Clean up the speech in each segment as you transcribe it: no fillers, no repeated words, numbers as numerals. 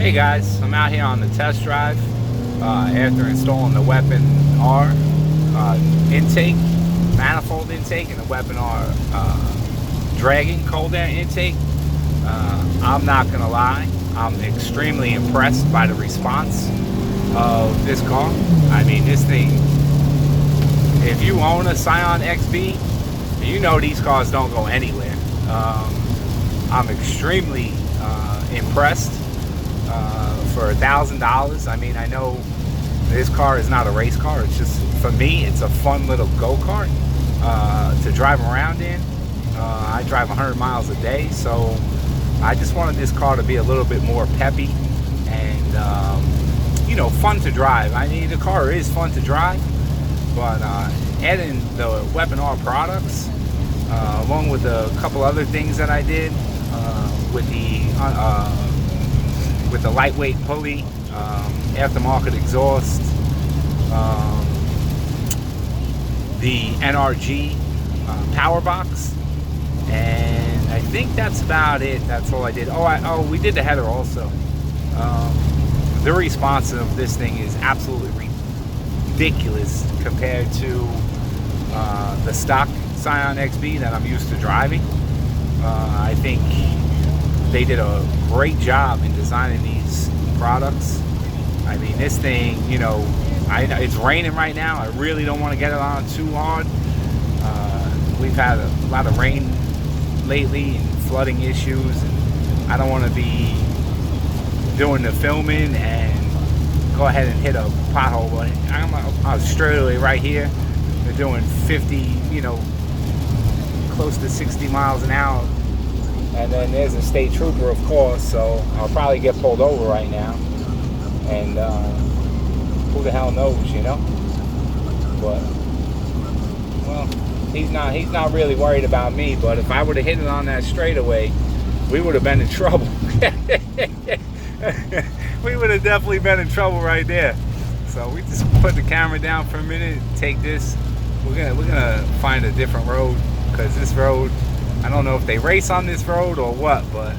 Hey guys, I'm out here on the test drive after installing the Weapon R intake, manifold intake, and the Weapon R dragging cold air intake. I'm not gonna lie, I'm extremely impressed by the response of this car. I mean, this thing, if you own a Scion XB, you know these cars don't go anywhere. I'm extremely impressed. For $1,000. I mean, I know this car is not a race car. It's just, for me, it's a fun little go-kart to drive around in. I drive 100 miles a day, so I just wanted this car to be a little bit more peppy and you know, fun to drive. I mean, the car is fun to drive, but adding the Weapon R products along with a couple other things that I did with the lightweight pulley, aftermarket exhaust, the NRG power box, and I think that's about it. That's all I did. We did the header also. The response of this thing is absolutely ridiculous compared to the stock Scion XB that I'm used to driving. I think they did a great job in designing these products. I mean, this thing, you know, it's raining right now. I really don't want to get it on too hard. We've had a lot of rain lately and flooding issues, and I don't want to be doing the filming and go ahead and hit a pothole. But I'm on a straightaway right here. They're doing 50, you know, close to 60 miles an hour. And then there's a state trooper, of course, so I'll probably get pulled over right now. And who the hell knows, you know? But, well, he's not really worried about me, but if I would have hit it on that straightaway, we would have been in trouble. We would have definitely been in trouble right there. So we just put the camera down for a minute, take this. We're gonna find a different road, because this road, I don't know if they race on this road or what, but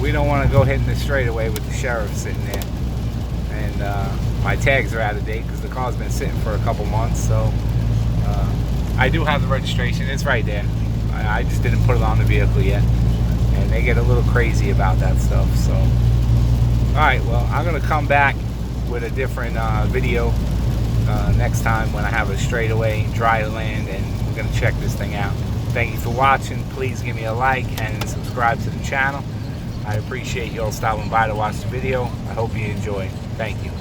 we don't want to go hitting the straightaway with the sheriff sitting there. And my tags are out of date because the car's been sitting for a couple months. So I do have the registration. It's right there. I just didn't put it on the vehicle yet. And they get a little crazy about that stuff. So, all right, well, I'm going to come back with a different video next time when I have a straightaway, dry land, and we're going to check this thing out. Thank you for watching. Please give me a like and subscribe to the channel. I appreciate you all stopping by to watch the video. I hope you enjoy. Thank you.